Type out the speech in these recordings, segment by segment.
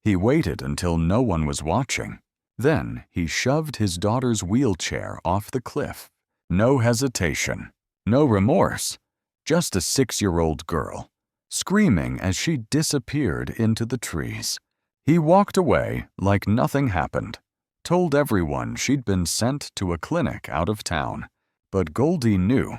He waited until no one was watching. Then he shoved his daughter's wheelchair off the cliff. No hesitation, no remorse, just a 6-year-old girl, screaming as she disappeared into the trees. He walked away like nothing happened, told everyone she'd been sent to a clinic out of town. But Goldie knew.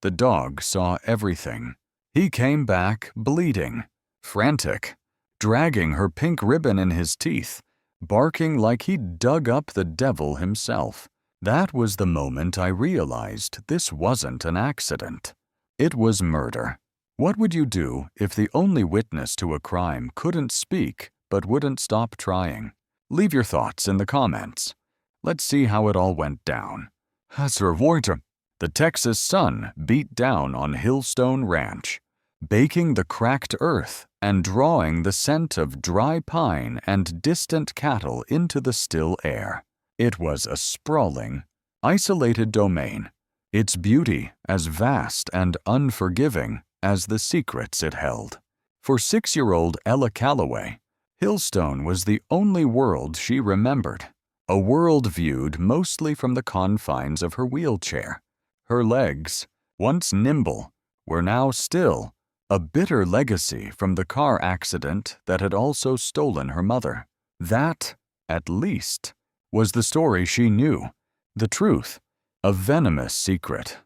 The dog saw everything. He came back bleeding, frantic, dragging her pink ribbon in his teeth, barking like he'd dug up the devil himself. That was the moment I realized this wasn't an accident. It was murder. What would you do if the only witness to a crime couldn't speak but wouldn't stop trying? Leave your thoughts in the comments. Let's see how it all went down. The Texas sun beat down on Hillstone Ranch, baking the cracked earth and drawing the scent of dry pine and distant cattle into the still air. It was a sprawling, isolated domain, its beauty as vast and unforgiving as the secrets it held. For 6-year-old Ella Calloway, Hillstone was the only world she remembered, a world viewed mostly from the confines of her wheelchair. Her legs, once nimble, were now still, a bitter legacy from the car accident that had also stolen her mother. That, at least, was the story she knew, the truth, a venomous secret.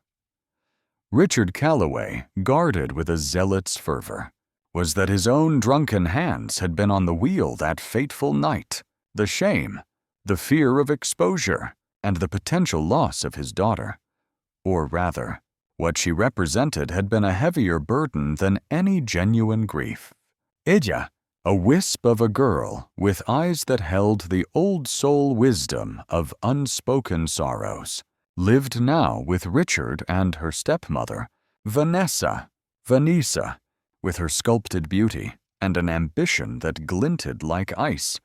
Richard Calloway, guarded with a zealot's fervor, was that his own drunken hands had been on the wheel that fateful night. The shame, the fear of exposure, and the potential loss of his daughter. Or rather, what she represented had been a heavier burden than any genuine grief. Ella, a wisp of a girl with eyes that held the old soul wisdom of unspoken sorrows, lived now with Richard and her stepmother, Vanessa, with her sculpted beauty and an ambition that glinted like ice,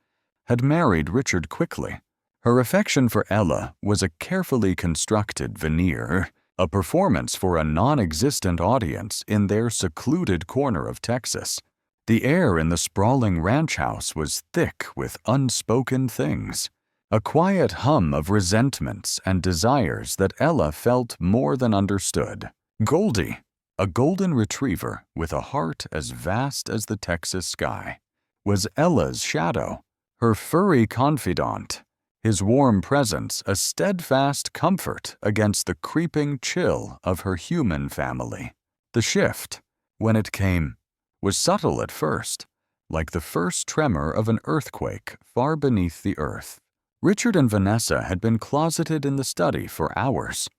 had married Richard quickly. Her affection for Ella was a carefully constructed veneer, a performance for a non-existent audience in their secluded corner of Texas. The air in the sprawling ranch house was thick with unspoken things, a quiet hum of resentments and desires that Ella felt more than understood. Goldie, a golden retriever with a heart as vast as the Texas sky, was Ella's shadow, her furry confidant, his warm presence a steadfast comfort against the creeping chill of her human family. The shift, when it came, was subtle at first, like the first tremor of an earthquake far beneath the earth. Richard and Vanessa had been closeted in the study for hours,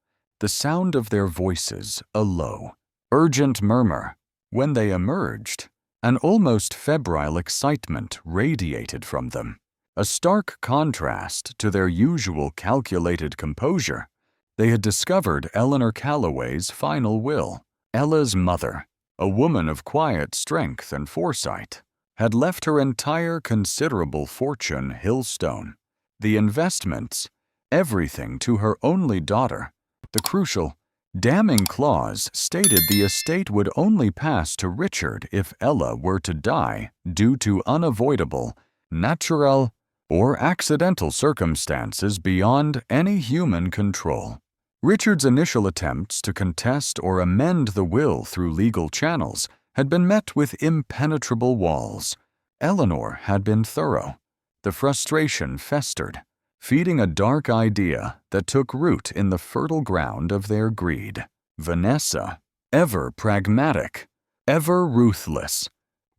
the sound of their voices a low, urgent murmur. When they emerged, an almost febrile excitement radiated from them, a stark contrast to their usual calculated composure. They had discovered Eleanor Calloway's final will. Ella's mother, a woman of quiet strength and foresight, had left her entire considerable fortune Hillstone, the investments, everything to her only daughter. The crucial, damning clause stated the estate would only pass to Richard if Ella were to die due to unavoidable, natural, or accidental circumstances beyond any human control. Richard's initial attempts to contest or amend the will through legal channels had been met with impenetrable walls. Eleanor had been thorough. The frustration festered, feeding a dark idea that took root in the fertile ground of their greed. Vanessa, ever pragmatic, ever ruthless,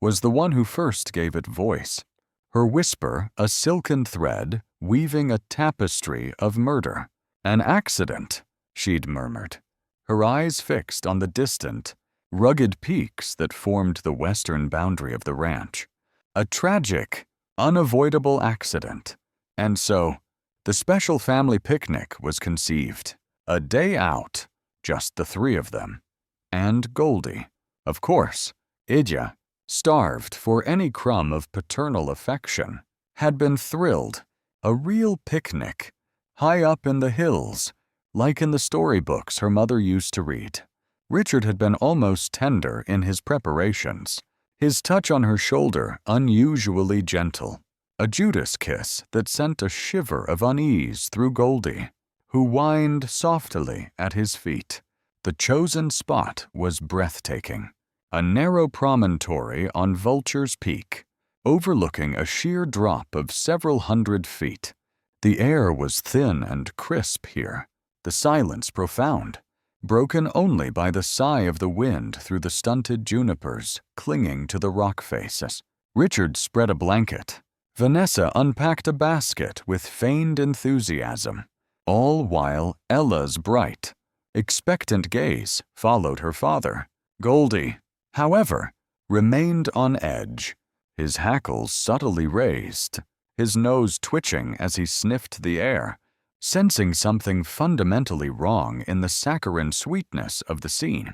was the one who first gave it voice. Her whisper a silken thread weaving a tapestry of murder. An accident, she'd murmured, her eyes fixed on the distant, rugged peaks that formed the western boundary of the ranch. A tragic, unavoidable accident. And so, the special family picnic was conceived. A day out, just the three of them. And Goldie, of course, Ella, starved for any crumb of paternal affection, had been thrilled. A real picnic, high up in the hills, like in the storybooks her mother used to read. Richard had been almost tender in his preparations, his touch on her shoulder unusually gentle. a Judas kiss that sent a shiver of unease through Goldie, who whined softly at his feet. The chosen spot was breathtaking, a narrow promontory on Vulture's Peak, overlooking a sheer drop of several hundred feet. The air was thin and crisp here, the silence profound, broken only by the sigh of the wind through the stunted junipers clinging to the rock faces. Richard spread a blanket. Vanessa unpacked a basket with feigned enthusiasm, all while Ella's bright, expectant gaze followed her father. Goldie, however, remained on edge, his hackles subtly raised, his nose twitching as he sniffed the air, sensing something fundamentally wrong in the saccharine sweetness of the scene.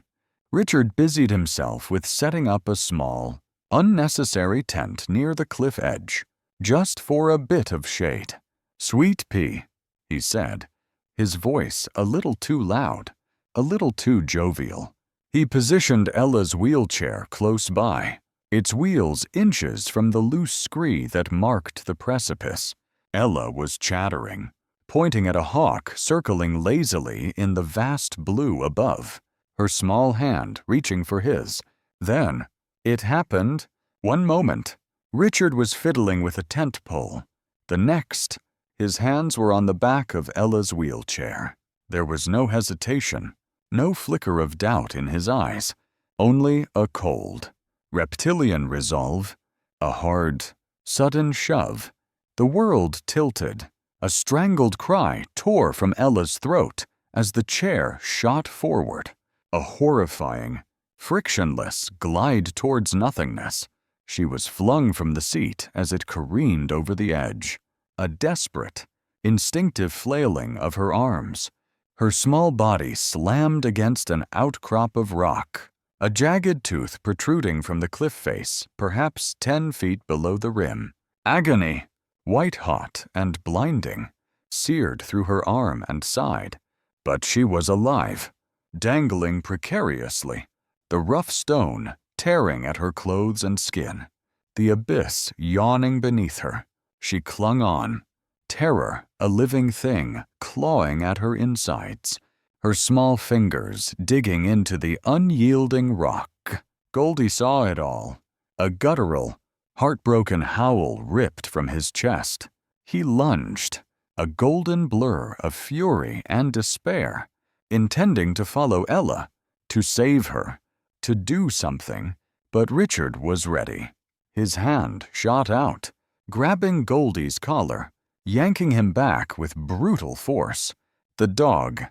Richard busied himself with setting up a small, unnecessary tent near the cliff edge, just for a bit of shade. "Sweet pea," he said, his voice a little too loud, a little too jovial. He positioned Ella's wheelchair close by, its wheels inches from the loose scree that marked the precipice. Ella was chattering, pointing at a hawk circling lazily in the vast blue above, her small hand reaching for his. Then, it happened. One moment, Richard was fiddling with a tent pole. The next, his hands were on the back of Ella's wheelchair. There was no hesitation, no flicker of doubt in his eyes, only a cold, reptilian resolve, a hard, sudden shove. The world tilted. A strangled cry tore from Ella's throat as the chair shot forward, a horrifying, frictionless glide towards nothingness. She was flung from the seat as it careened over the edge, a desperate, instinctive flailing of her arms. Her small body slammed against an outcrop of rock, a jagged tooth protruding from the cliff face, perhaps 10 feet below the rim. Agony, white-hot and blinding, seared through her arm and side, but she was alive, dangling precariously, the rough stone tearing at her clothes and skin, the abyss yawning beneath her. She clung on, terror, a living thing, clawing at her insides, her small fingers digging into the unyielding rock. Goldie saw it all, a guttural, heartbroken howl ripped from his chest. He lunged, a golden blur of fury and despair, intending to follow Ella, to save her, to do something, but Richard was ready. His hand shot out, grabbing Goldie's collar, yanking him back with brutal force. The dog,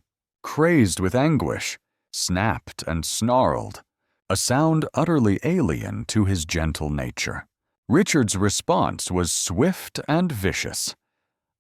crazed with anguish, snapped and snarled, a sound utterly alien to his gentle nature. Richard's response was swift and vicious.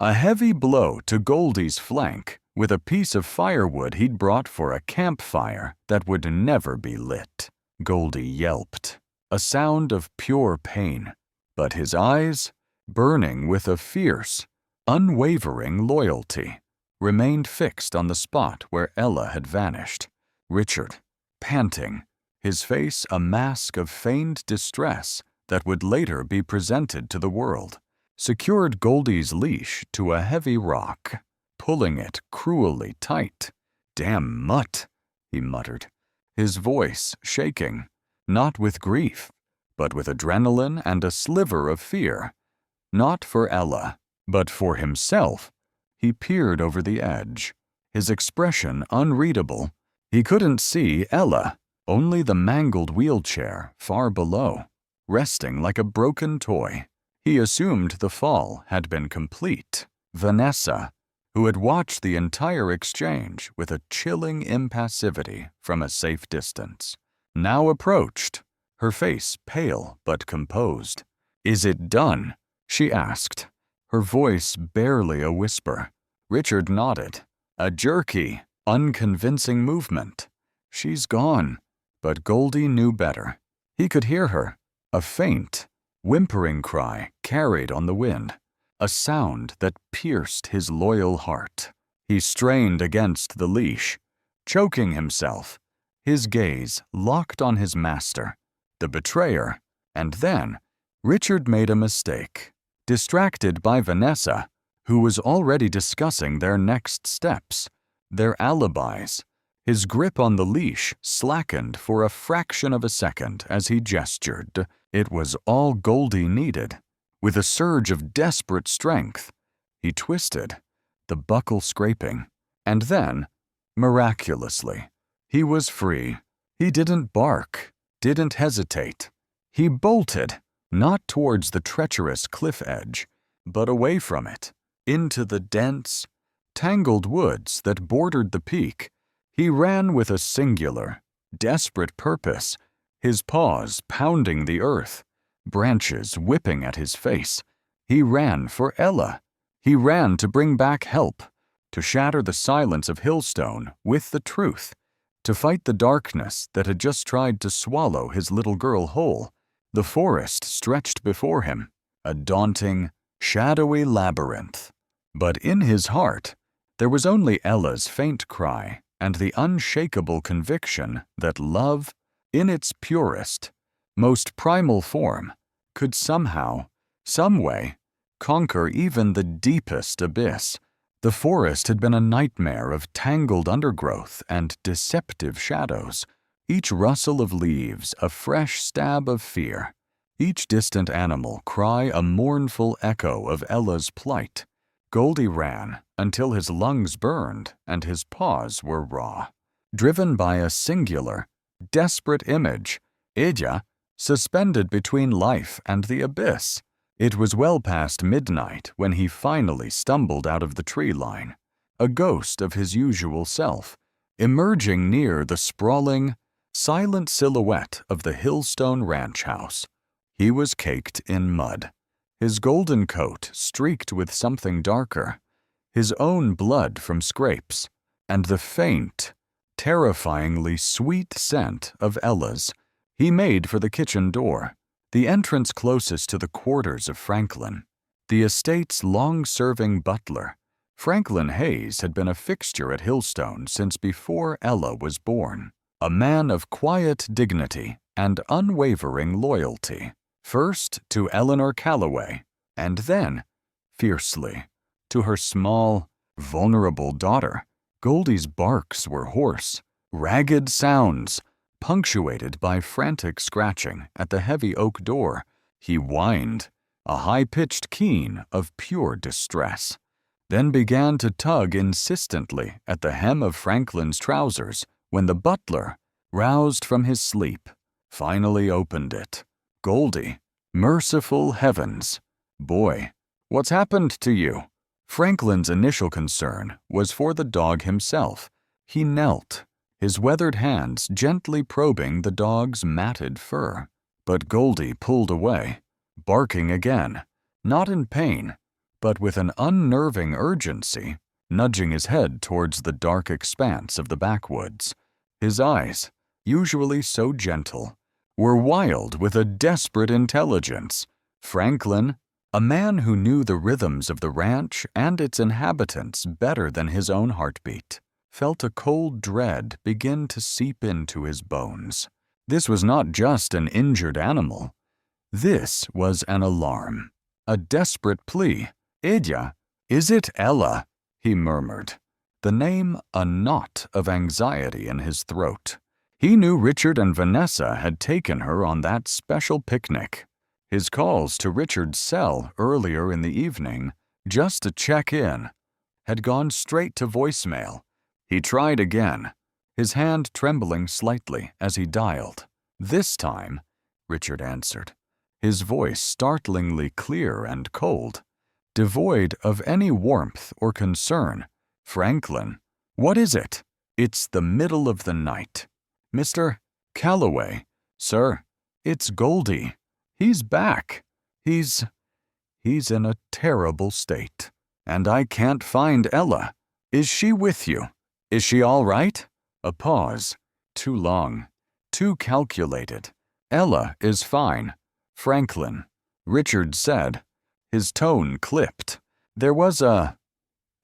A heavy blow to Goldie's flank with a piece of firewood he'd brought for a campfire that would never be lit. Goldie yelped, a sound of pure pain, but his eyes, burning with a fierce, unwavering loyalty, remained fixed on the spot where Ella had vanished. Richard, panting, his face a mask of feigned distress that would later be presented to the world, secured Goldie's leash to a heavy rock, pulling it cruelly tight. "Damn mutt," he muttered, his voice shaking, not with grief, but with adrenaline and a sliver of fear. Not for Ella, but for himself. He peered over the edge, his expression unreadable. He couldn't see Ella, only the mangled wheelchair far below, resting like a broken toy. He assumed the fall had been complete. Vanessa, who had watched the entire exchange with a chilling impassivity from a safe distance, now approached, her face pale but composed. "Is it done?" she asked, her voice barely a whisper. Richard nodded, a jerky, unconvincing movement. "She's gone." But Goldie knew better. He could hear her, a faint, whimpering cry carried on the wind, a sound that pierced his loyal heart. He strained against the leash, choking himself, his gaze locked on his master, the betrayer. And then Richard made a mistake. distracted by Vanessa, who was already discussing their next steps, their alibis. His grip on the leash slackened for a fraction of a second as he gestured. It was all Goldie needed. With a surge of desperate strength, he twisted, the buckle scraping, and then, miraculously, he was free. He didn't bark, didn't hesitate. He bolted, not towards the treacherous cliff edge, but away from it, into the dense, tangled woods that bordered the peak. He ran with a singular, desperate purpose, his paws pounding the earth, branches whipping at his face. He ran for Ella. He ran to bring back help, to shatter the silence of Hillstone with the truth, to fight the darkness that had just tried to swallow his little girl whole. The forest stretched before him, a daunting, shadowy labyrinth. But in his heart, there was only Ella's faint cry and the unshakable conviction that love, in its purest, most primal form, could somehow, some way, conquer even the deepest abyss. The forest had been a nightmare of tangled undergrowth and deceptive shadows, each rustle of leaves a fresh stab of fear, each distant animal cry a mournful echo of Ella's plight. Goldie ran until his lungs burned and his paws were raw. Driven by a singular, desperate image, Ella, suspended between life and the abyss. It was well past midnight when he finally stumbled out of the tree line, a ghost of his usual self, emerging near the sprawling, silent silhouette of the Hillstone ranch house. He was caked in mud, his golden coat streaked with something darker, his own blood from scrapes, and the faint, terrifyingly sweet scent of Ella's. He made for the kitchen door, the entrance closest to the quarters of Franklin, the estate's long-serving butler. Franklin Hayes had been a fixture at Hillstone since before Ella was born, a man of quiet dignity and unwavering loyalty, first to Eleanor Calloway, and then, fiercely, to her small, vulnerable daughter. Goldie's barks were hoarse, ragged sounds, punctuated by frantic scratching at the heavy oak door. He whined, a high-pitched keen of pure distress, then began to tug insistently at the hem of Franklin's trousers when the butler, roused from his sleep, finally opened it. Goldie, merciful heavens! Boy, what's happened to you? Franklin's initial concern was for the dog himself. He knelt, his weathered hands gently probing the dog's matted fur. But Goldie pulled away, barking again, not in pain, but with an unnerving urgency, nudging his head towards the dark expanse of the backwoods. His eyes, usually so gentle, were wild with a desperate intelligence. Franklin, a man who knew the rhythms of the ranch and its inhabitants better than his own heartbeat, felt a cold dread begin to seep into his bones. This was not just an injured animal. This was an alarm, a desperate plea. "Ella, is it Ella?" he murmured, the name a knot of anxiety in his throat. He knew Richard and Vanessa had taken her on that special picnic. His calls to Richard's cell earlier in the evening, just to check in, had gone straight to voicemail. He tried again, his hand trembling slightly as he dialed. "This time," Richard answered, his voice startlingly clear and cold, devoid of any warmth or concern. "Franklin, what is it?" "It's the middle of the night. Mr. Calloway, sir, it's Goldie. He's back. He's in a terrible state. And I can't find Ella. Is she with you? Is she all right?" A pause. Too long. Too calculated. "Ella is fine, Franklin," Richard said. His tone clipped. "There was a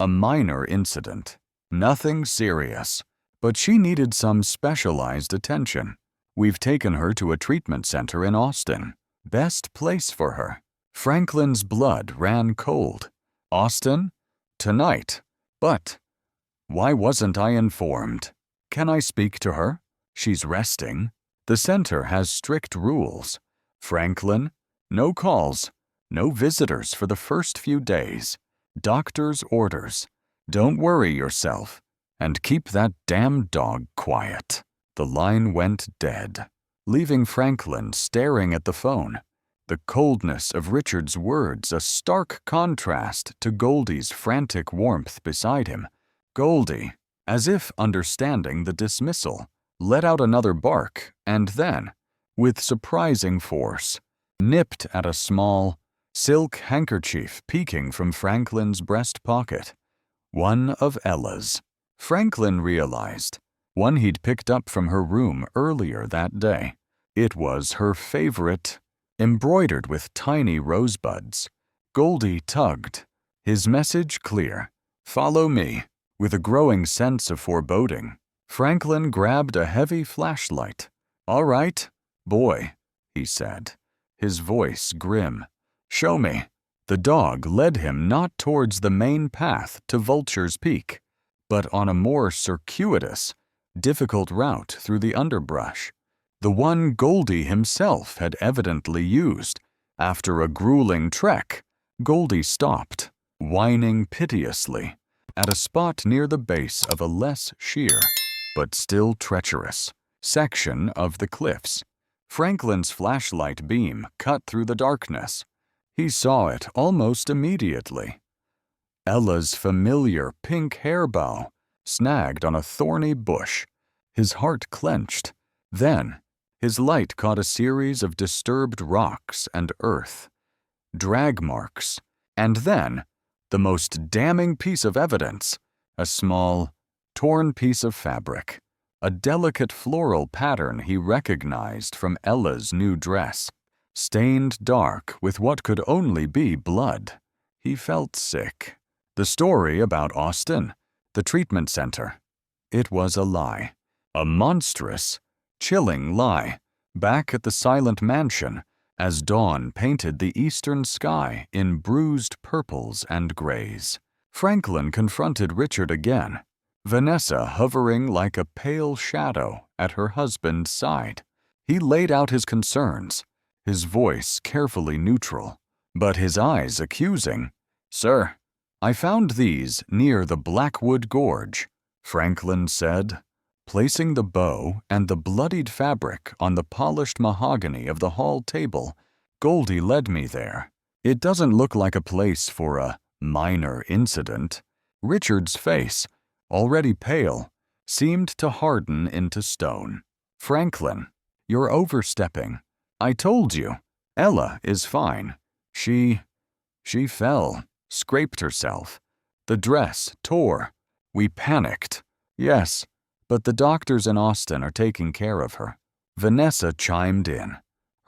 minor incident. Nothing serious. But she needed some specialized attention. We've taken her to a treatment center in Austin. Best place for her. Franklin's blood ran cold. Austin? Tonight. But why wasn't I informed? Can I speak to her? She's resting. The center has strict rules. Franklin? No calls. No visitors for the first few days. Doctor's orders. Don't worry yourself. And keep that damn dog quiet. The line went dead, leaving Franklin staring at the phone. The coldness of Richard's words a stark contrast to Goldie's frantic warmth beside him. Goldie, as if understanding the dismissal, let out another bark and then, with surprising force, nipped at a small, silk handkerchief peeking from Franklin's breast pocket. One of Ella's. Franklin realized, one he'd picked up from her room earlier that day. It was her favorite, embroidered with tiny rosebuds. Goldie tugged, his message clear. Follow me. With a growing sense of foreboding, Franklin grabbed a heavy flashlight. All right, boy, he said, his voice grim. Show me. The dog led him not towards the main path to Vulture's Peak, but on a more circuitous, difficult route through the underbrush, the one Goldie himself had evidently used. After a grueling trek, Goldie stopped, whining piteously, at a spot near the base of a less sheer, but still treacherous, section of the cliffs. Franklin's flashlight beam cut through the darkness. He saw it almost immediately. Ella's familiar pink hair bow, snagged on a thorny bush. His heart clenched. Then, his light caught a series of disturbed rocks and earth, drag marks, and then, the most damning piece of evidence, a small, torn piece of fabric, a delicate floral pattern he recognized from Ella's new dress, stained dark with what could only be blood. He felt sick. The story about Austin, the treatment center, it was a lie. A monstrous, chilling lie, back at the silent mansion as dawn painted the eastern sky in bruised purples and grays. Franklin confronted Richard again, Vanessa hovering like a pale shadow at her husband's side. He laid out his concerns, his voice carefully neutral, but his eyes accusing. Sir, I found these near the Blackwood Gorge, Franklin said, placing the bow and the bloodied fabric on the polished mahogany of the hall table. Goldie led me there. It doesn't look like a place for a minor incident. Richard's face, already pale, seemed to harden into stone. Franklin, you're overstepping. I told you. Ella is fine. She fell, scraped herself. The dress tore. We panicked. Yes, but the doctors in Austin are taking care of her. Vanessa chimed in,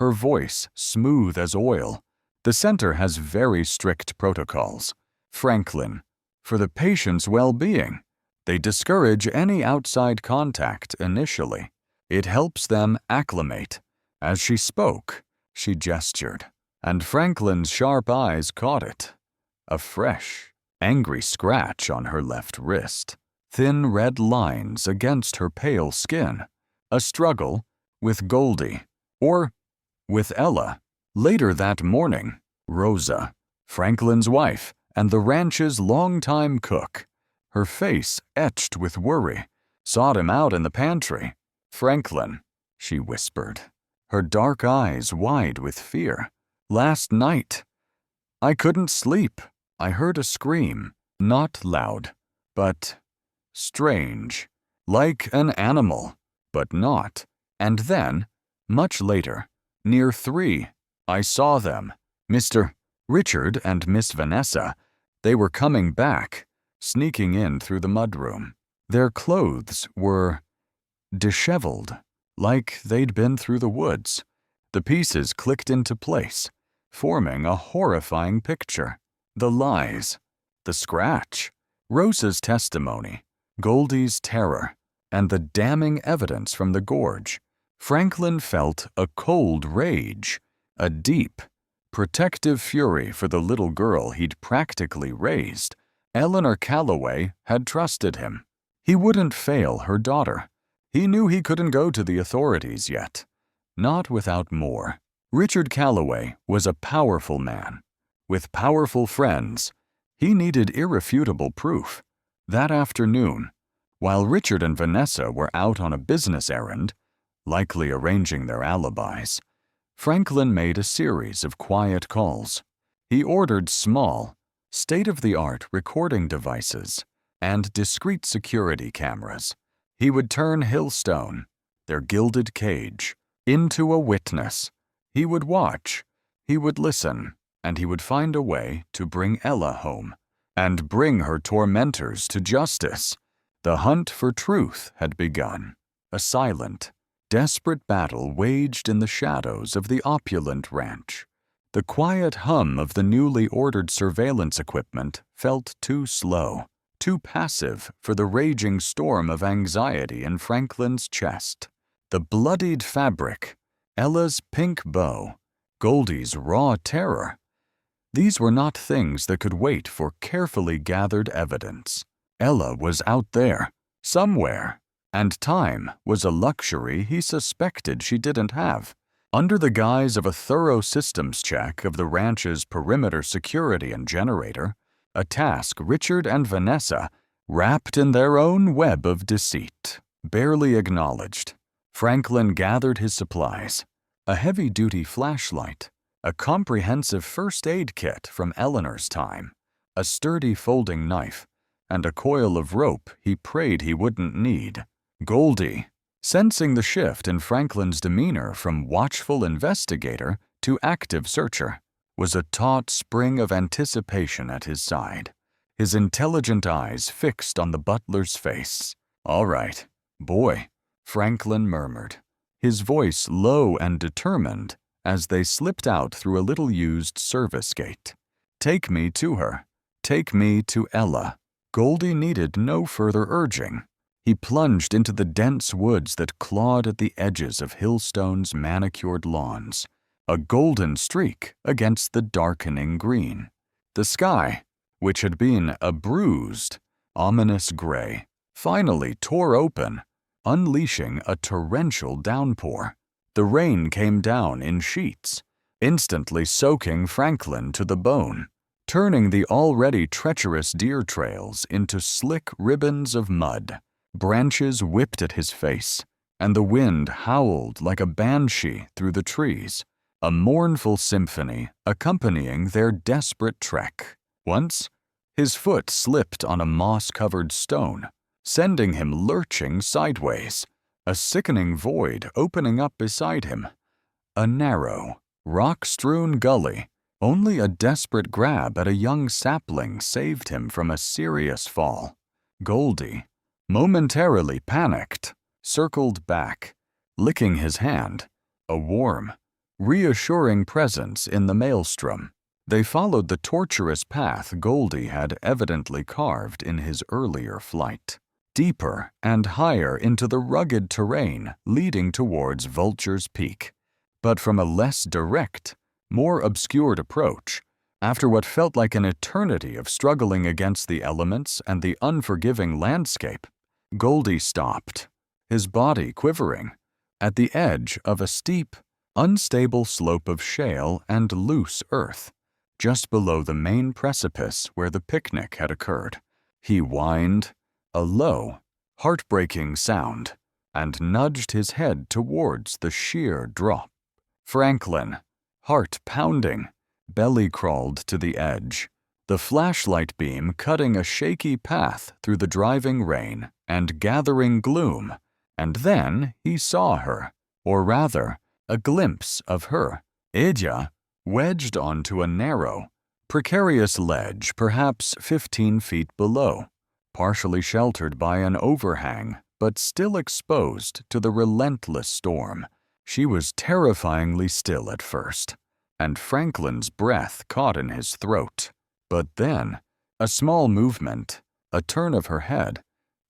her voice smooth as oil. The center has very strict protocols. Franklin, for the patient's well-being, they discourage any outside contact initially. It helps them acclimate. As she spoke, she gestured, and Franklin's sharp eyes caught it. A fresh, angry scratch on her left wrist. Thin red lines against her pale skin. A struggle with Goldie, or with Ella. Later that morning, Rosa, Franklin's wife and the ranch's longtime cook, her face etched with worry, sought him out in the pantry. Franklin, she whispered, her dark eyes wide with fear. Last night, I couldn't sleep. I heard a scream, not loud, but strange, like an animal, but not. And then, much later, near 3, I saw them, Mr. Richard and Miss Vanessa. They were coming back, sneaking in through the mudroom. Their clothes were disheveled, like they'd been through the woods. The pieces clicked into place, forming a horrifying picture. The lies, the scratch, Rosa's testimony, Goldie's terror, and the damning evidence from the gorge. Franklin felt a cold rage, a deep, Protective fury for the little girl he'd practically raised, Eleanor Calloway had trusted him. He wouldn't fail her daughter. He knew he couldn't go to the authorities yet. Not without more. Richard Calloway was a powerful man. With powerful friends, he needed irrefutable proof. That afternoon, while Richard and Vanessa were out on a business errand, likely arranging their alibis, Franklin made a series of quiet calls. He ordered small, state-of-the-art recording devices and discreet security cameras. He would turn Hillstone, their gilded cage, into a witness. He would watch, he would listen, and he would find a way to bring Ella home and bring her tormentors to justice. The hunt for truth had begun, a silent, desperate battle waged in the shadows of the opulent ranch. The quiet hum of the newly ordered surveillance equipment felt too slow, too passive for the raging storm of anxiety in Franklin's chest. The bloodied fabric, Ella's pink bow, Goldie's raw terror. These were not things that could wait for carefully gathered evidence. Ella was out there, somewhere, and time was a luxury he suspected she didn't have. Under the guise of a thorough systems check of the ranch's perimeter security and generator, a task Richard and Vanessa, wrapped in their own web of deceit, barely acknowledged. Franklin gathered his supplies, a heavy-duty flashlight, a comprehensive first aid kit from Eleanor's time, a sturdy folding knife, and a coil of rope he prayed he wouldn't need. Goldie, sensing the shift in Franklin's demeanor from watchful investigator to active searcher, was a taut spring of anticipation at his side, his intelligent eyes fixed on the butler's face. "All right, boy," Franklin murmured, his voice low and determined as they slipped out through a little-used service gate. "Take me to her. Take me to Ella." Goldie needed no further urging. He plunged into the dense woods that clawed at the edges of Hillstone's manicured lawns, a golden streak against the darkening green. The sky, which had been a bruised, ominous gray, finally tore open, unleashing a torrential downpour. The rain came down in sheets, instantly soaking Franklin to the bone, turning the already treacherous deer trails into slick ribbons of mud. Branches whipped at his face, and the wind howled like a banshee through the trees, a mournful symphony accompanying their desperate trek. Once, his foot slipped on a moss-covered stone, sending him lurching sideways, a sickening void opening up beside him. A narrow, rock-strewn gully. Only a desperate grab at a young sapling saved him from a serious fall. Goldie, momentarily panicked, circled back, licking his hand, a warm, reassuring presence in the maelstrom. They followed the tortuous path Goldie had evidently carved in his earlier flight, deeper and higher into the rugged terrain leading towards Vulture's Peak, but from a less direct, more obscured approach. After what felt like an eternity of struggling against the elements and the unforgiving landscape, Goldie stopped, his body quivering, at the edge of a steep, unstable slope of shale and loose earth, just below the main precipice where the picnic had occurred. He whined, a low, heartbreaking sound, and nudged his head towards the sheer drop. Franklin, heart pounding, belly crawled to the edge, the flashlight beam cutting a shaky path through the driving rain and gathering gloom, and then he saw her, or rather, a glimpse of her. Edya, wedged onto a narrow, precarious ledge perhaps 15 feet below, partially sheltered by an overhang but still exposed to the relentless storm. She was terrifyingly still at first, and Franklin's breath caught in his throat. But then, a small movement, a turn of her head.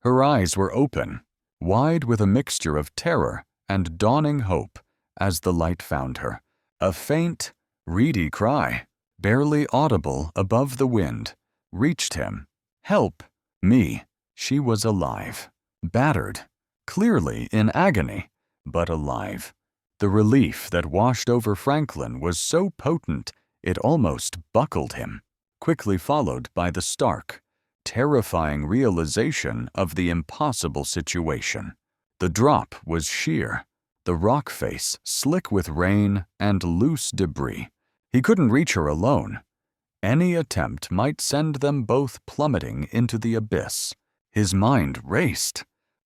Her eyes were open, wide with a mixture of terror and dawning hope as the light found her. A faint, Reedy cry, barely audible above the wind, reached him. Help! Me. She was alive. Battered. Clearly in agony, but alive. The relief that washed over Franklin was so potent it almost buckled him, quickly followed by the stark, terrifying realization of the impossible situation. The drop was sheer, the rock face slick with rain and loose debris. He couldn't reach her alone. Any attempt might send them both plummeting into the abyss. His mind raced.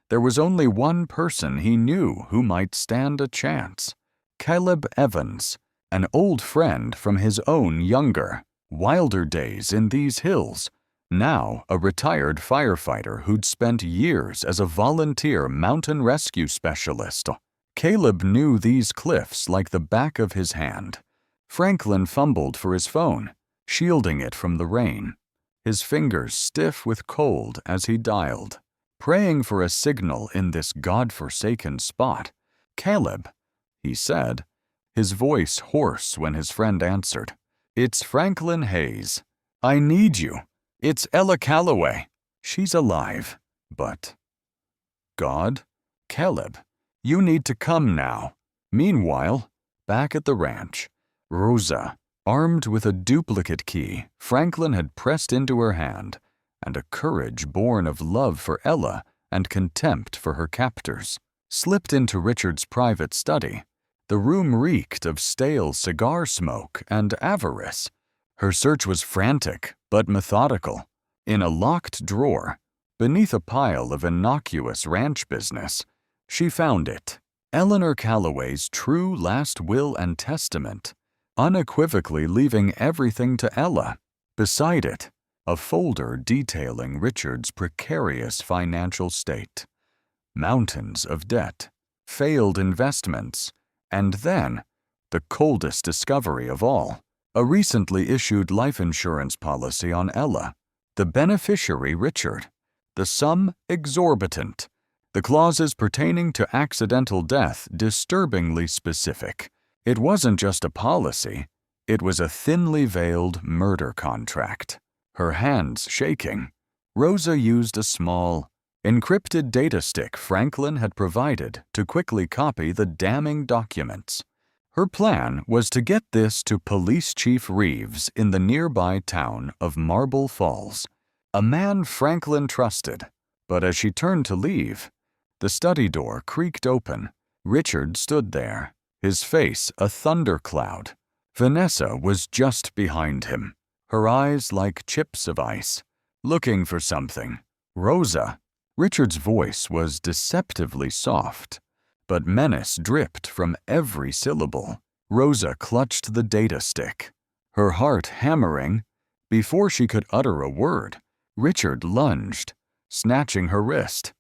There was only one person he knew who might stand a chance. Caleb Evans, an old friend from his own younger, wilder days in these hills, now a retired firefighter who'd spent years as a volunteer mountain rescue specialist. Caleb knew these cliffs like the back of his hand. Franklin fumbled for his phone, shielding it from the rain, his fingers stiff with cold as he dialed, praying for a signal in this God-forsaken spot. "Caleb," he said, his voice hoarse when his friend answered. "It's Franklin Hayes. I need you. It's Ella Calloway. She's alive, but—" "God? Caleb, you need to come now." Meanwhile, back at the ranch, Rosa, armed with a duplicate key Franklin had pressed into her hand, and a courage born of love for Ella and contempt for her captors, slipped into Richard's private study. The room reeked of stale cigar smoke and avarice. Her search was frantic but methodical. In a locked drawer, beneath a pile of innocuous ranch business, she found it, Eleanor Calloway's true last will and testament, unequivocally leaving everything to Ella. Beside it, a folder detailing Richard's precarious financial state. Mountains of debt, failed investments, and then, the coldest discovery of all, a recently issued life insurance policy on Ella. The beneficiary Richard. The sum exorbitant. The clauses pertaining to accidental death disturbingly specific. It wasn't just a policy, it was a thinly veiled murder contract. Her hands shaking, Rosa used a small, encrypted data stick Franklin had provided to quickly copy the damning documents. Her plan was to get this to Police Chief Reeves in the nearby town of Marble Falls, a man Franklin trusted. But as she turned to leave, the study door creaked open. Richard stood there, his face a thundercloud. Vanessa was just behind him, her eyes like chips of ice, looking for something. "Rosa." Richard's voice was deceptively soft, but menace dripped from every syllable. Rosa clutched the data stick, her heart hammering. Before she could utter a word, Richard lunged, snatching her wrist.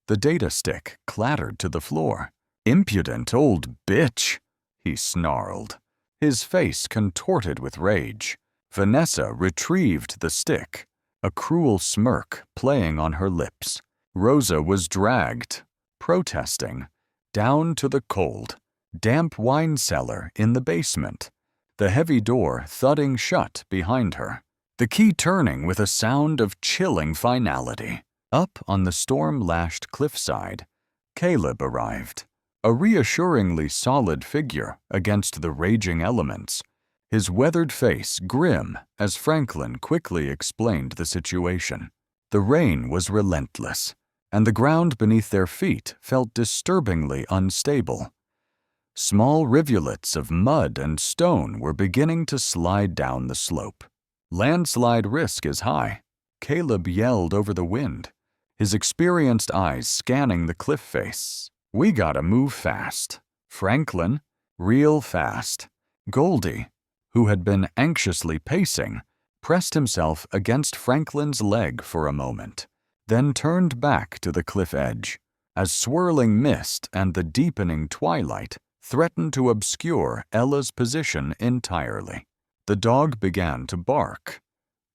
The data stick clattered to the floor. "Impudent old bitch," he snarled, his face contorted with rage. Vanessa retrieved the stick, a cruel smirk playing on her lips. Rosa was dragged, protesting, down to the cold, damp wine cellar in the basement, the heavy door thudding shut behind her, the key turning with a sound of chilling finality. Up on the storm-lashed cliffside, Caleb arrived, a reassuringly solid figure against the raging elements, his weathered face grim as Franklin quickly explained the situation. The rain was relentless, and the ground beneath their feet felt disturbingly unstable. Small rivulets of mud and stone were beginning to slide down the slope. "Landslide risk is high," Caleb yelled over the wind, his experienced eyes scanning the cliff face. "We gotta move fast." Franklin, real fast. Goldie, who had been anxiously pacing, pressed himself against Franklin's leg for a moment, then turned back to the cliff edge, as swirling mist and the deepening twilight threatened to obscure Ella's position entirely. The dog began to bark.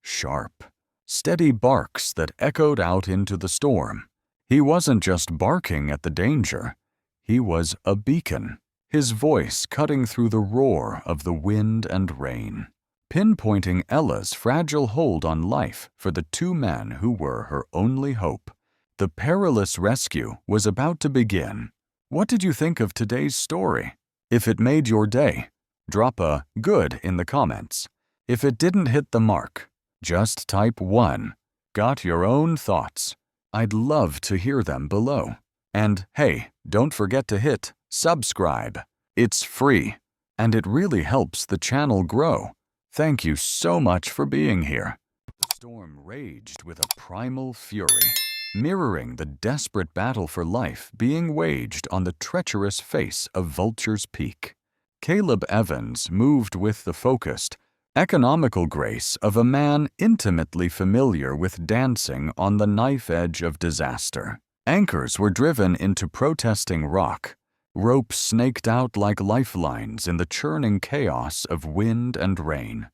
Sharp, steady barks that echoed out into the storm. He wasn't just barking at the danger. He was a beacon, his voice cutting through the roar of the wind and rain, pinpointing Ella's fragile hold on life for the two men who were her only hope. The perilous rescue was about to begin. What did you think of today's story? If it made your day, drop a good in the comments. If it didn't hit the mark, just type 1. Got your own thoughts? I'd love to hear them below. And hey, don't forget to hit subscribe. It's free, and it really helps the channel grow. Thank you so much for being here. The storm raged with a primal fury, mirroring the desperate battle for life being waged on the treacherous face of Vulture's Peak. Caleb Evans moved with the focused, economical grace of a man intimately familiar with dancing on the knife edge of disaster. Anchors were driven into protesting rock, ropes snaked out like lifelines in the churning chaos of wind and rain.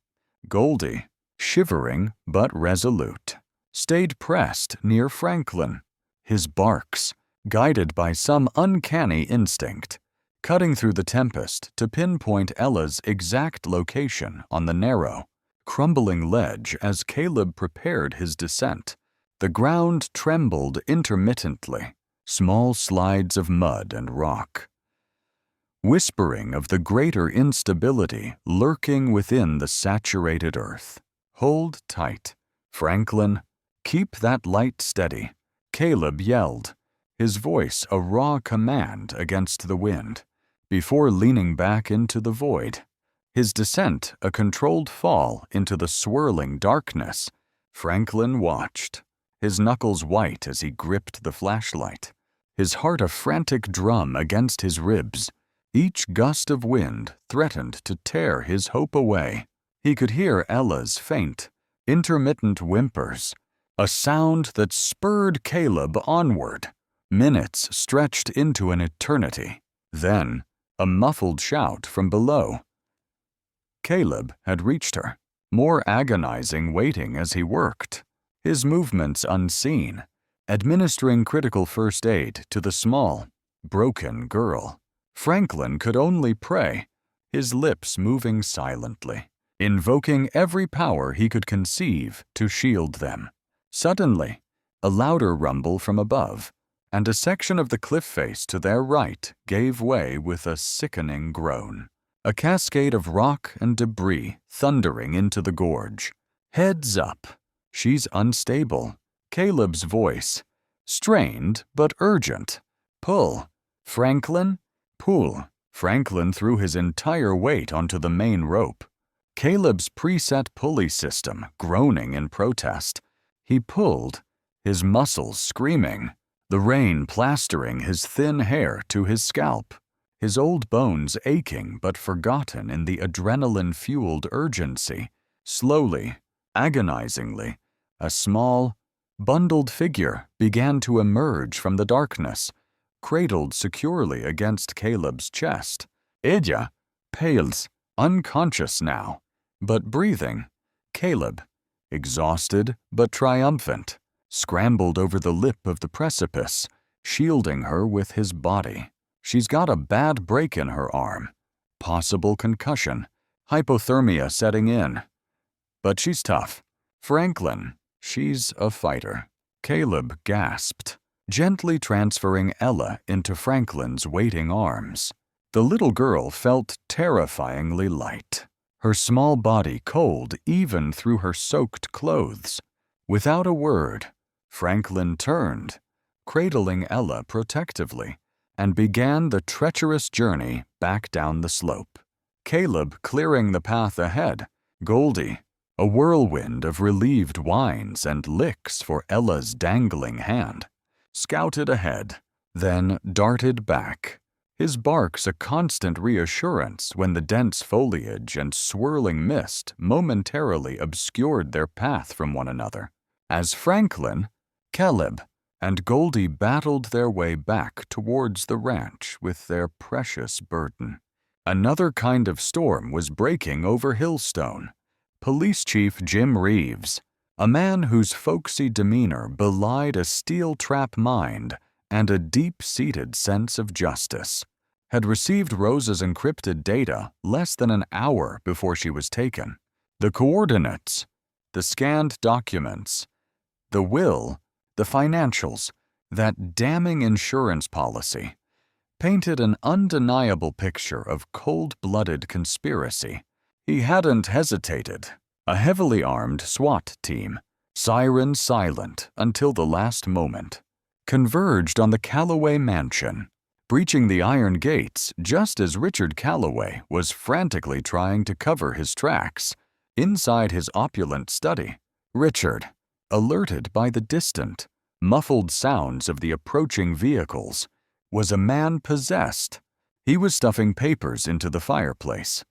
Goldie, shivering but resolute, stayed pressed near Franklin, his barks, guided by some uncanny instinct, cutting through the tempest to pinpoint Ella's exact location on the narrow, crumbling ledge as Caleb prepared his descent. The ground trembled intermittently, small slides of mud and rock, whispering of the greater instability lurking within the saturated earth. Hold tight, Franklin. Keep that light steady, Caleb yelled, his voice a raw command against the wind, before leaning back into the void. His descent a controlled fall into the swirling darkness. Franklin watched, his knuckles white as he gripped the flashlight, his heart a frantic drum against his ribs. Each gust of wind threatened to tear his hope away. He could hear Ella's faint, intermittent whimpers, a sound that spurred Caleb onward. Minutes stretched into an eternity. Then, a muffled shout from below. Caleb had reached her, more agonizing waiting as he worked, his movements unseen, administering critical first aid to the small, broken girl. Franklin could only pray, his lips moving silently, invoking every power he could conceive to shield them. Suddenly, a louder rumble from above, and a section of the cliff face to their right gave way with a sickening groan. A cascade of rock and debris thundering into the gorge. Heads up. She's unstable. Caleb's voice, strained but urgent. Pull. Franklin? Pull. Franklin threw his entire weight onto the main rope, Caleb's preset pulley system groaning in protest. He pulled, his muscles screaming, the rain plastering his thin hair to his scalp, his old bones aching but forgotten in the adrenaline-fueled urgency. Slowly, agonizingly, a small, bundled figure began to emerge from the darkness, cradled securely against Caleb's chest. Ella, pales, unconscious now, but breathing. Caleb, exhausted but triumphant, scrambled over the lip of the precipice, shielding her with his body. She's got a bad break in her arm, possible concussion, hypothermia setting in. But she's tough. Franklin, she's a fighter. Caleb gasped, gently transferring Ella into Franklin's waiting arms. The little girl felt terrifyingly light, her small body cold even through her soaked clothes. Without a word, Franklin turned, cradling Ella protectively, and began the treacherous journey back down the slope. Caleb clearing the path ahead, Goldie, a whirlwind of relieved whines and licks for Ella's dangling hand, scouted ahead, then darted back, his barks a constant reassurance when the dense foliage and swirling mist momentarily obscured their path from one another. As Franklin, Caleb, and Goldie battled their way back towards the ranch with their precious burden. Another kind of storm was breaking over Hillstone. Police Chief Jim Reeves, a man whose folksy demeanor belied a steel-trap mind and a deep-seated sense of justice, had received Rosa's encrypted data less than an hour before she was taken. The coordinates, the scanned documents, the will, the financials, that damning insurance policy, painted an undeniable picture of cold-blooded conspiracy. He hadn't hesitated. A heavily armed SWAT team, siren silent until the last moment, converged on the Calloway mansion, breaching the iron gates just as Richard Calloway was frantically trying to cover his tracks. Inside his opulent study, Richard, alerted by the distant, muffled sounds of the approaching vehicles, was a man possessed. He was stuffing papers into the fireplace.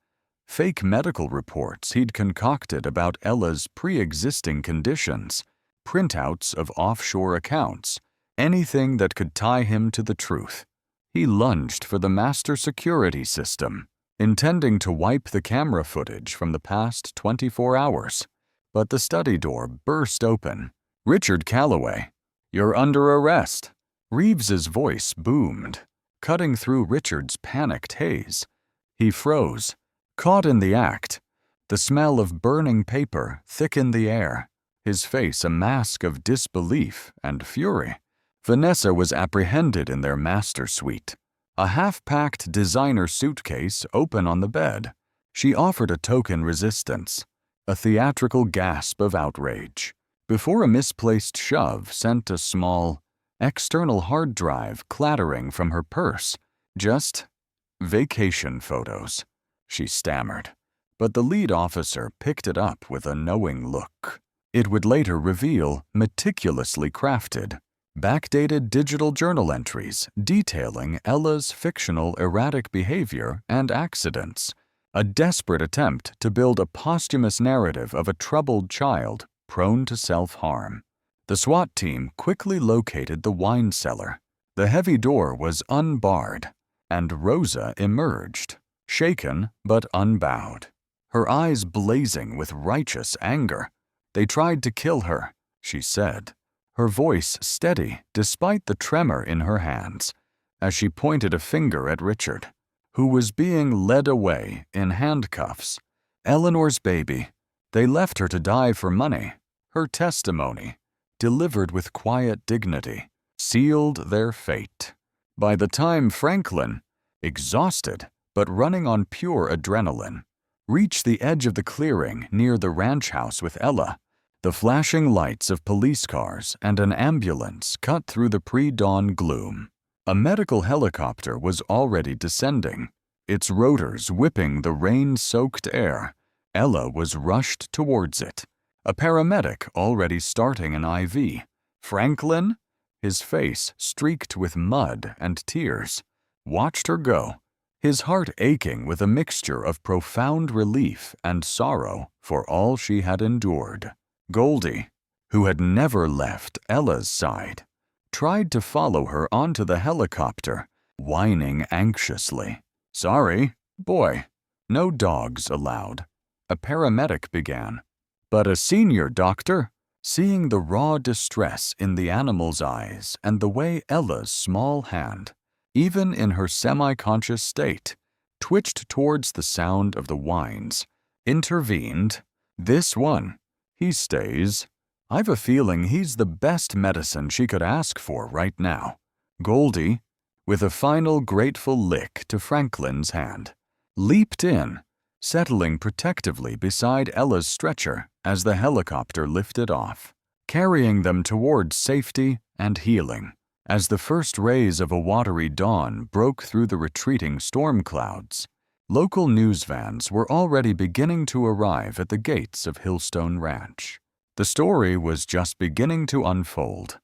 Fake medical reports he'd concocted about Ella's pre-existing conditions, printouts of offshore accounts, anything that could tie him to the truth. He lunged for the master security system, intending to wipe the camera footage from the past 24 hours. But the study door burst open. "Richard Calloway, you're under arrest." Reeves's voice boomed, cutting through Richard's panicked haze. He froze, caught in the act. The smell of burning paper thickened the air, his face a mask of disbelief and fury. Vanessa was apprehended in their master suite, a half-packed designer suitcase open on the bed. She offered a token resistance, a theatrical gasp of outrage, before a misplaced shove sent a small, external hard drive clattering from her purse. "Just vacation photos," she stammered, but the lead officer picked it up with a knowing look. It would later reveal meticulously crafted, backdated digital journal entries detailing Ella's fictional erratic behavior and accidents, a desperate attempt to build a posthumous narrative of a troubled child prone to self-harm. The SWAT team quickly located the wine cellar. The heavy door was unbarred, and Rosa emerged, shaken but unbowed, her eyes blazing with righteous anger. "They tried to kill her," she said, her voice steady despite the tremor in her hands, as she pointed a finger at Richard, who was being led away in handcuffs. "Eleanor's baby. They left her to die for money." Her testimony, delivered with quiet dignity, sealed their fate. By the time Franklin, exhausted but running on pure adrenaline, reached the edge of the clearing near the ranch house with Ella, the flashing lights of police cars and an ambulance cut through the pre-dawn gloom. A medical helicopter was already descending, its rotors whipping the rain-soaked air. Ella was rushed towards it, a paramedic already starting an IV. Franklin, his face streaked with mud and tears, watched her go, his heart aching with a mixture of profound relief and sorrow for all she had endured. Goldie, who had never left Ella's side, tried to follow her onto the helicopter, whining anxiously. "Sorry, boy, no dogs allowed," a paramedic began. But a senior doctor, seeing the raw distress in the animal's eyes and the way Ella's small hand, even in her semi-conscious state, twitched towards the sound of the whines, intervened. "This one, he stays. I've a feeling he's the best medicine she could ask for right now." Goldie, with a final grateful lick to Franklin's hand, leaped in, settling protectively beside Ella's stretcher as the helicopter lifted off, carrying them towards safety and healing. As the first rays of a watery dawn broke through the retreating storm clouds, local news vans were already beginning to arrive at the gates of Hillstone Ranch. The story was just beginning to unfold.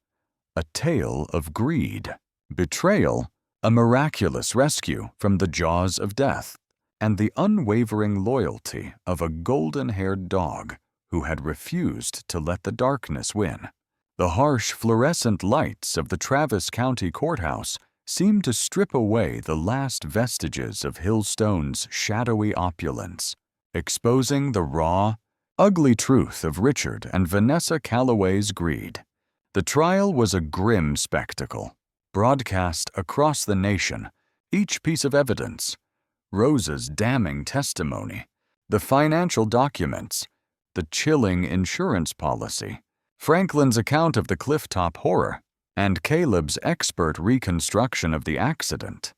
A tale of greed, betrayal, a miraculous rescue from the jaws of death, and the unwavering loyalty of a golden-haired dog who had refused to let the darkness win. The harsh fluorescent lights of the Travis County Courthouse seemed to strip away the last vestiges of Hillstone's shadowy opulence, exposing the raw, ugly truth of Richard and Vanessa Calloway's greed. The trial was a grim spectacle, broadcast across the nation, each piece of evidence: Rosa's damning testimony, the financial documents, the chilling insurance policy, Franklin's account of the clifftop horror, and Caleb's expert reconstruction of the accident,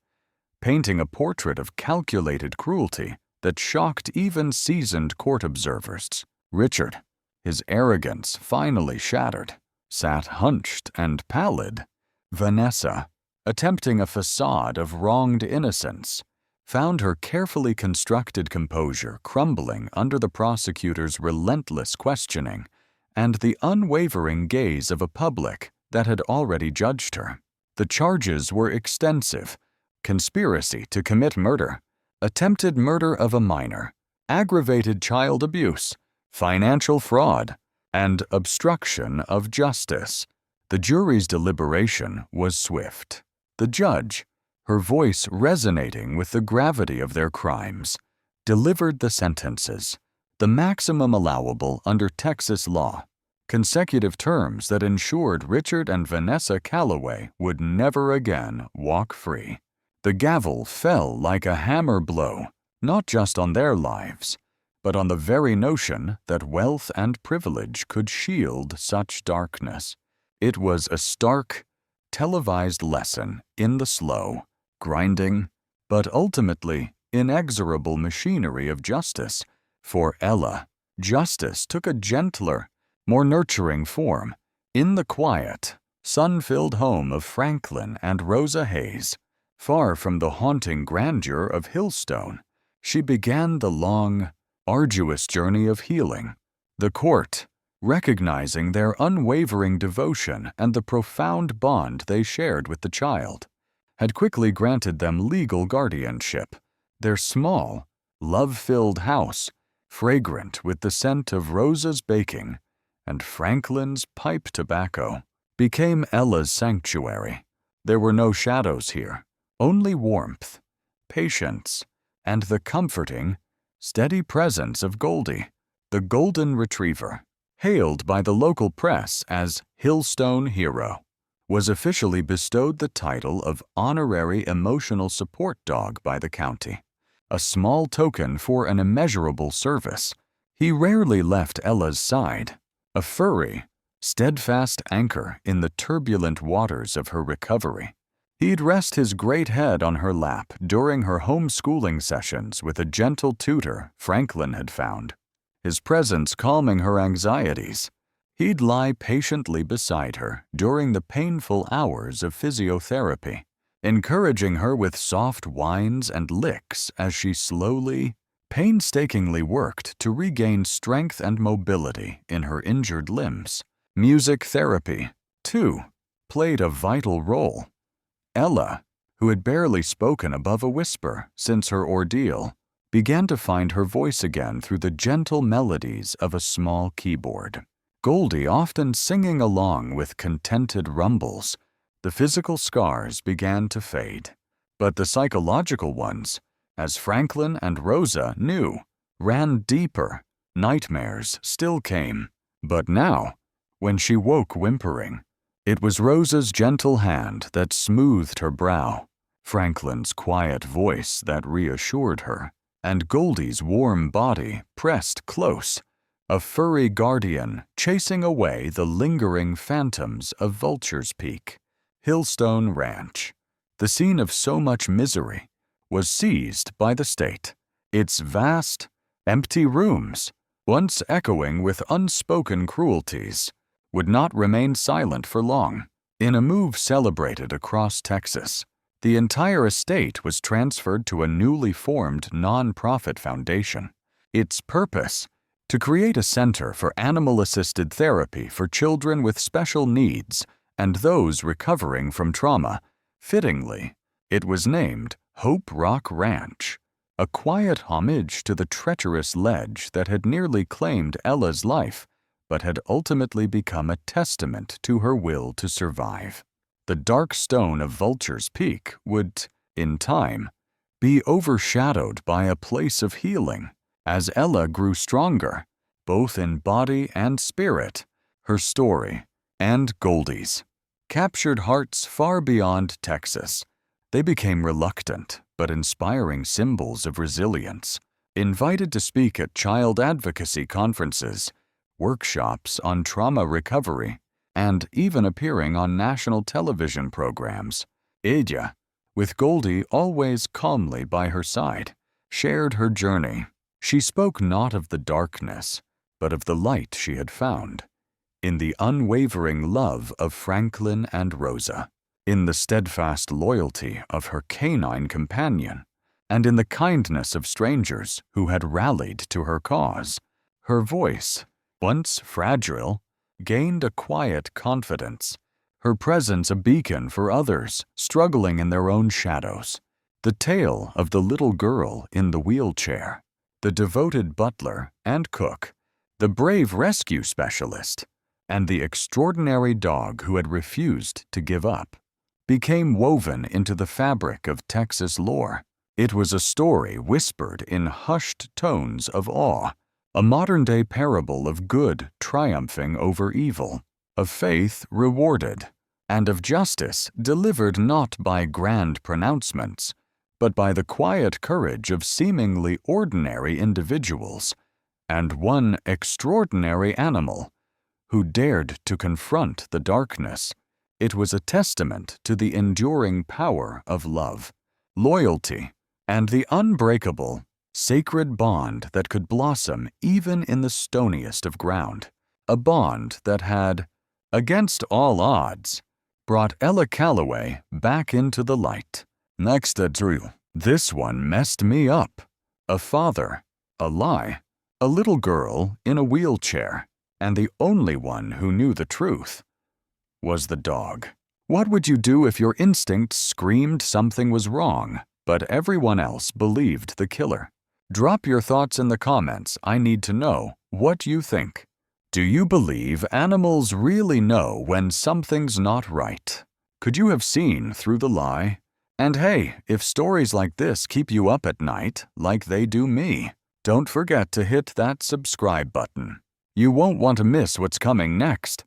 painting a portrait of calculated cruelty that shocked even seasoned court observers. Richard, his arrogance finally shattered, sat hunched and pallid. Vanessa, attempting a facade of wronged innocence, found her carefully constructed composure crumbling under the prosecutor's relentless questioning and the unwavering gaze of a public that had already judged her. The charges were extensive: conspiracy to commit murder, attempted murder of a minor, aggravated child abuse, financial fraud, and obstruction of justice. The jury's deliberation was swift. The judge, her voice resonating with the gravity of their crimes, delivered the sentences, the maximum allowable under Texas law, consecutive terms that ensured Richard and Vanessa Calloway would never again walk free. The gavel fell like a hammer blow, not just on their lives, but on the very notion that wealth and privilege could shield such darkness. It was a stark, televised lesson in the slow, grinding, but ultimately inexorable machinery of justice. For Ella, justice took a gentler, more nurturing form in the quiet, sun-filled home of Franklin and Rosa Hayes. Far from the haunting grandeur of Hillstone, she began the long, arduous journey of healing. The court, recognizing their unwavering devotion and the profound bond they shared with the child, had quickly granted them legal guardianship. Their small, love-filled house, fragrant with the scent of Rosa's baking and Franklin's pipe tobacco, became Ella's sanctuary. There were no shadows here, only warmth, patience, and the comforting, steady presence of Goldie, the golden retriever, hailed by the local press as Hillstone Hero, was officially bestowed the title of Honorary Emotional Support Dog by the county, a small token for an immeasurable service. He rarely left Ella's side, a furry, steadfast anchor in the turbulent waters of her recovery. He'd rest his great head on her lap during her homeschooling sessions with a gentle tutor Franklin had found, his presence calming her anxieties. He'd lie patiently beside her during the painful hours of physiotherapy, encouraging her with soft whines and licks as she slowly, painstakingly worked to regain strength and mobility in her injured limbs. Music therapy, too, played a vital role. Ella, who had barely spoken above a whisper since her ordeal, began to find her voice again through the gentle melodies of a small keyboard. Goldie often singing along with contented rumbles. The physical scars began to fade, but the psychological ones, as Franklin and Rosa knew, ran deeper. Nightmares still came, but now, when she woke whimpering, it was Rosa's gentle hand that smoothed her brow, Franklin's quiet voice that reassured her, and Goldie's warm body pressed close, a furry guardian chasing away the lingering phantoms of Vulture's Peak. Hillstone Ranch, the scene of so much misery, was seized by the state. Its vast, empty rooms, once echoing with unspoken cruelties, would not remain silent for long. In a move celebrated across Texas, the entire estate was transferred to a newly formed non-profit foundation. Its purpose, to create a center for animal-assisted therapy for children with special needs and those recovering from trauma. Fittingly, it was named Hope Rock Ranch, a quiet homage to the treacherous ledge that had nearly claimed Ella's life, but had ultimately become a testament to her will to survive. The dark stone of Vulture's Peak would, in time, be overshadowed by a place of healing. As Ella grew stronger, both in body and spirit, her story, and Goldie's, captured hearts far beyond Texas They became reluctant but inspiring symbols of resilience, invited to speak at child advocacy conferences, workshops on trauma recovery, and even appearing on national television programs. Ella, with Goldie always calmly by her side, shared her journey. She spoke not of the darkness, but of the light she had found, in the unwavering love of Franklin and Rosa, in the steadfast loyalty of her canine companion, and in the kindness of strangers who had rallied to her cause. Her voice, once fragile, gained a quiet confidence, her presence a beacon for others struggling in their own shadows. The tale of the little girl in the wheelchair, the devoted butler and cook, the brave rescue specialist, and the extraordinary dog who had refused to give up, became woven into the fabric of Texas lore. It was a story whispered in hushed tones of awe, a modern-day parable of good triumphing over evil, of faith rewarded, and of justice delivered not by grand pronouncements, but by the quiet courage of seemingly ordinary individuals, and one extraordinary animal who dared to confront the darkness. It was a testament to the enduring power of love, loyalty, and the unbreakable, sacred bond that could blossom even in the stoniest of ground, a bond that had, against all odds, brought Ella Calloway back into the light. Next Drew, this one messed me up. A father, a lie, a little girl in a wheelchair, and the only one who knew the truth was the dog. What would you do if your instincts screamed something was wrong, but everyone else believed the killer? Drop your thoughts in the comments. I need to know what you think. Do you believe animals really know when something's not right? Could you have seen through the lie? And hey, if stories like this keep you up at night, like they do me, don't forget to hit that subscribe button. You won't want to miss what's coming next.